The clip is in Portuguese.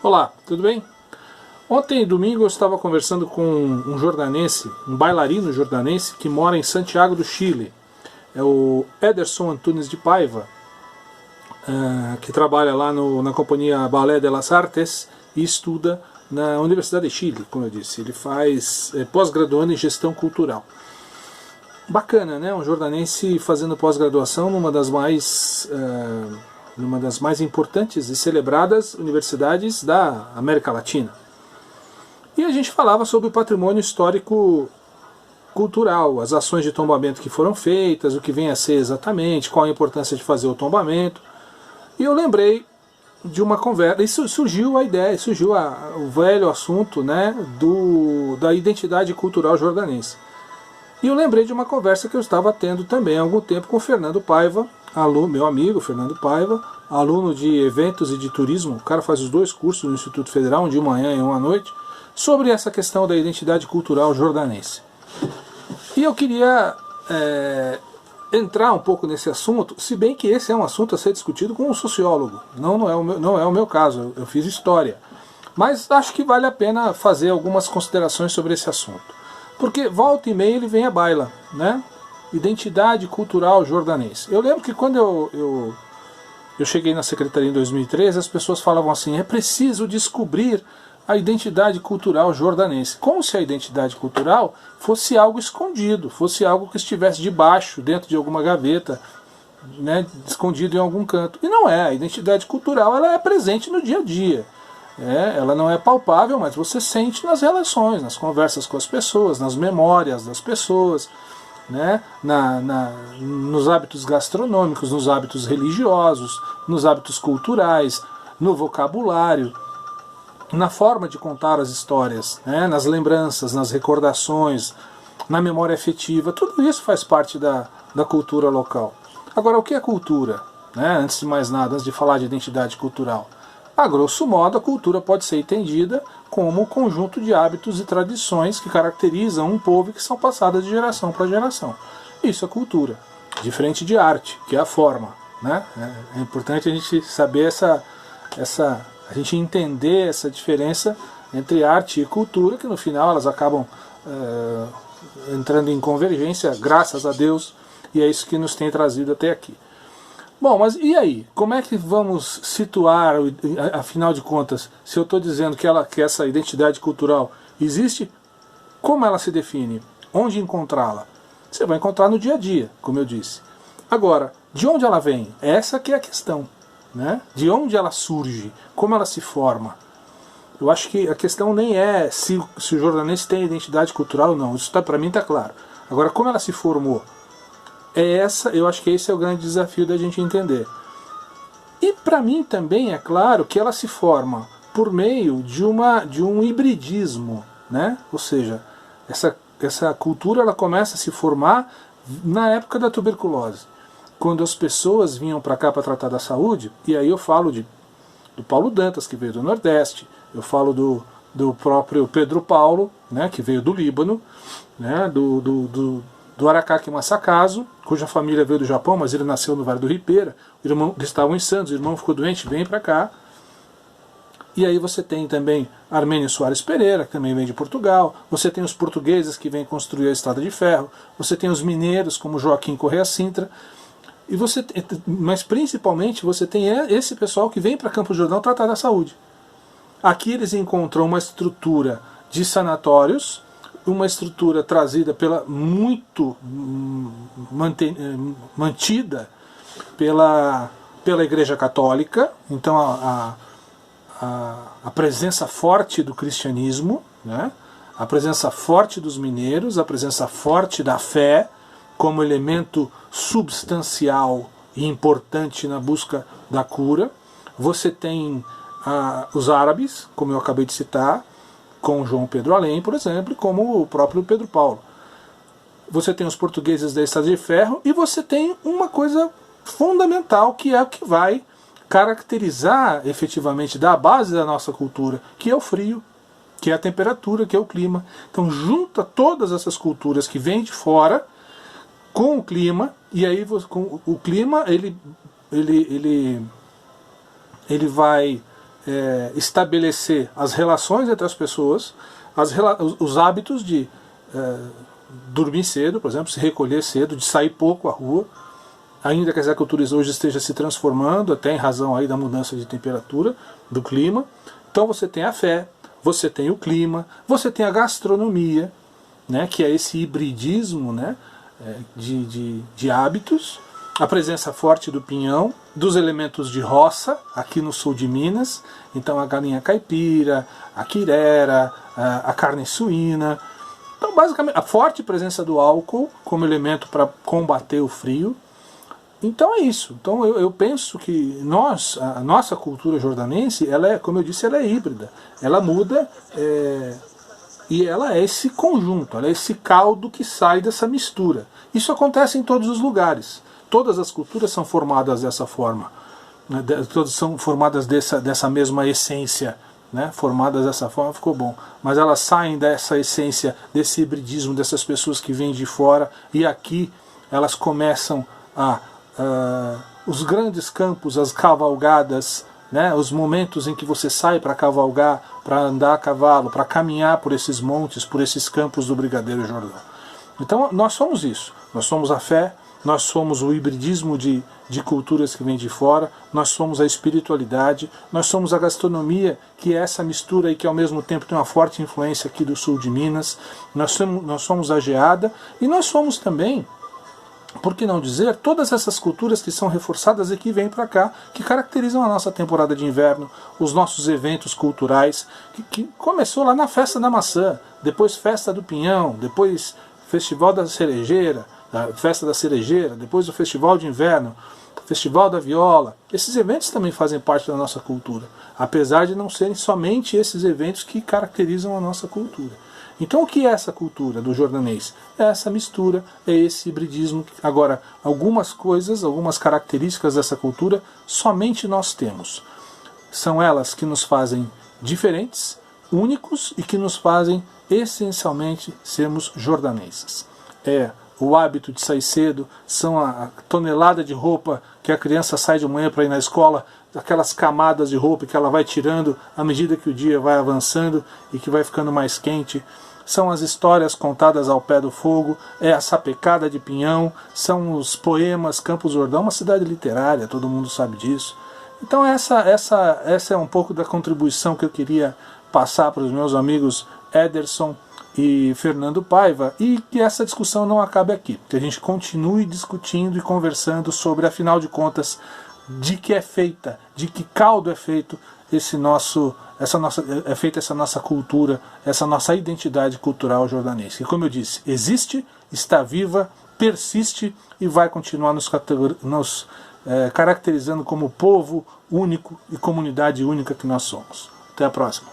Olá, tudo bem? Ontem, domingo, eu estava conversando com um jordanense, um bailarino jordanense que mora em Santiago do Chile. É o Ederson Antunes de Paiva, que trabalha lá na companhia Ballet de las Artes e estuda na Universidade de Chile, como eu disse. Ele faz pós-graduando em gestão cultural. Bacana, né? Um jordanense fazendo pós-graduação numa das mais importantes e celebradas universidades da América Latina. E a gente falava sobre o patrimônio histórico cultural, as ações de tombamento que foram feitas, o que vem a ser exatamente, qual a importância de fazer o tombamento. E eu lembrei de uma conversa, e surgiu a ideia, surgiu o velho assunto, né, da identidade cultural jordanense. E eu lembrei de uma conversa que eu estava tendo também há algum tempo com o Fernando Paiva, meu amigo Fernando Paiva, aluno de eventos e de turismo. O cara faz os dois cursos no Instituto Federal, um de manhã e um à noite, sobre essa questão da identidade cultural jordanense. E eu queria entrar um pouco nesse assunto, se bem que esse é um assunto a ser discutido com um sociólogo. Não é o meu caso, eu fiz história. Mas acho que vale a pena fazer algumas considerações sobre esse assunto. Porque volta e meia ele vem à baila, né? Identidade cultural jordanense. Eu lembro que quando eu cheguei na secretaria em 2013, as pessoas falavam assim: é preciso descobrir a identidade cultural jordanense. Como se a identidade cultural fosse algo escondido, fosse algo que estivesse debaixo, dentro de alguma gaveta, né, escondido em algum canto. E não é. A identidade cultural ela é presente no dia a dia. Ela não é palpável, mas você sente nas relações, nas conversas com as pessoas, nas memórias das pessoas, né? Nos hábitos gastronômicos, nos hábitos religiosos, nos hábitos culturais, no vocabulário, na forma de contar as histórias, né? Nas lembranças, nas recordações, na memória afetiva. Tudo isso faz parte da cultura local. Agora, o que é cultura? Né? Antes de mais nada, antes de falar de identidade cultural. A grosso modo, a cultura pode ser entendida como o conjunto de hábitos e tradições que caracterizam um povo e que são passadas de geração para geração. Isso é cultura, diferente de arte, que é a forma. Né? É importante a gente saber a gente entender essa diferença entre arte e cultura, que no final elas acabam entrando em convergência, graças a Deus, e é isso que nos tem trazido até aqui. Bom, mas e aí? Como é que vamos situar, afinal de contas, se eu estou dizendo que essa identidade cultural existe, como ela se define? Onde encontrá-la? Você vai encontrar no dia a dia, como eu disse. Agora, de onde ela vem? Essa que é a questão. Né? De onde ela surge? Como ela se forma? Eu acho que a questão nem é se o jordanense tem identidade cultural ou não. Isso para mim está claro. Agora, como ela se formou? Eu acho que esse é o grande desafio da gente entender. E para mim também é claro que ela se forma por meio de um hibridismo, né? Ou seja, essa cultura ela começa a se formar na época da tuberculose, quando as pessoas vinham para cá para tratar da saúde. E aí eu falo do Paulo Dantas, que veio do Nordeste, eu falo do próprio Pedro Paulo, né, que veio do Líbano, né, do Arakawa Masakazu, cuja família veio do Japão, mas ele nasceu no Vale do Ribeira. O irmão, eles estavam em Santos, o irmão ficou doente, vem para cá. E aí você tem também Armênio Soares Pereira, que também vem de Portugal. Você tem os portugueses que vêm construir a Estrada de Ferro. Você tem os mineiros, como Joaquim Correia Sintra. Mas principalmente você tem esse pessoal que vem para Campos do Jordão tratar da saúde. Aqui eles encontram uma estrutura de sanatórios, uma estrutura trazida muito mantida pela Igreja Católica. Então a presença forte do cristianismo, né? A presença forte dos mineiros, a presença forte da fé como elemento substancial e importante na busca da cura. Você tem os árabes, como eu acabei de citar, com João Pedro Alem, por exemplo, como o próprio Pedro Paulo. Você tem os portugueses da Estrada de Ferro e você tem uma coisa fundamental que é o que vai caracterizar efetivamente da base da nossa cultura, que é o frio, que é a temperatura, que é o clima. Então junta todas essas culturas que vêm de fora com o clima, e aí com o clima ele vai estabelecer as relações entre as pessoas, os hábitos de dormir cedo, por exemplo, se recolher cedo, de sair pouco à rua, ainda que as agriculturas hoje esteja se transformando, até em razão aí da mudança de temperatura, do clima. Então você tem a fé, você tem o clima, você tem a gastronomia, né, que é esse hibridismo, né, de hábitos, a presença forte do pinhão, dos elementos de roça, aqui no sul de Minas, então a galinha caipira, a quirera, a carne suína. Então, basicamente, a forte presença do álcool como elemento para combater o frio. Então é isso. Então eu penso que a nossa cultura jordanense, ela é, como eu disse, ela é híbrida. Ela muda e ela é esse conjunto, ela é esse caldo que sai dessa mistura. Isso acontece em todos os lugares. Todas as culturas são formadas dessa forma. Né? Todas são formadas dessa mesma essência. Né? Formadas dessa forma ficou bom. Mas elas saem dessa essência, desse hibridismo, dessas pessoas que vêm de fora, e aqui elas começam os grandes campos, as cavalgadas, né, os momentos em que você sai para cavalgar, para andar a cavalo, para caminhar por esses montes, por esses campos do Brigadeiro Jordão. Então nós somos isso, nós somos a fé, nós somos o hibridismo de culturas que vem de fora, nós somos a espiritualidade, nós somos a gastronomia, que é essa mistura e que ao mesmo tempo tem uma forte influência aqui do sul de Minas, nós somos a geada, e nós somos também, por que não dizer, todas essas culturas que são reforçadas e que vêm para cá, que caracterizam a nossa temporada de inverno, os nossos eventos culturais, que começou lá na Festa da Maçã, depois Festa do Pinhão, depois Festival da Cerejeira, Festa da Cerejeira, depois o Festival de Inverno, Festival da Viola. Esses eventos também fazem parte da nossa cultura, apesar de não serem somente esses eventos que caracterizam a nossa cultura. Então o que é essa cultura do jordanês? É essa mistura, é esse hibridismo. Agora, algumas coisas, algumas características dessa cultura somente nós temos. São elas que nos fazem diferentes, únicos e que nos fazem essencialmente sermos jordaneses. É o hábito de sair cedo, são a tonelada de roupa que a criança sai de manhã para ir na escola, aquelas camadas de roupa que ela vai tirando à medida que o dia vai avançando e que vai ficando mais quente. São as histórias contadas ao pé do fogo, é a sapecada de pinhão, são os poemas. Campos do Jordão é uma cidade literária, todo mundo sabe disso. Então essa é um pouco da contribuição que eu queria passar para os meus amigos Ederson e Fernando Paiva, e que essa discussão não acabe aqui, que a gente continue discutindo e conversando sobre, afinal de contas, de que é feita, de que caldo é feito essa nossa cultura, essa nossa identidade cultural jordanense. E como eu disse, existe, está viva, persiste e vai continuar nos caracterizando como povo único e comunidade única que nós somos. Até a próxima.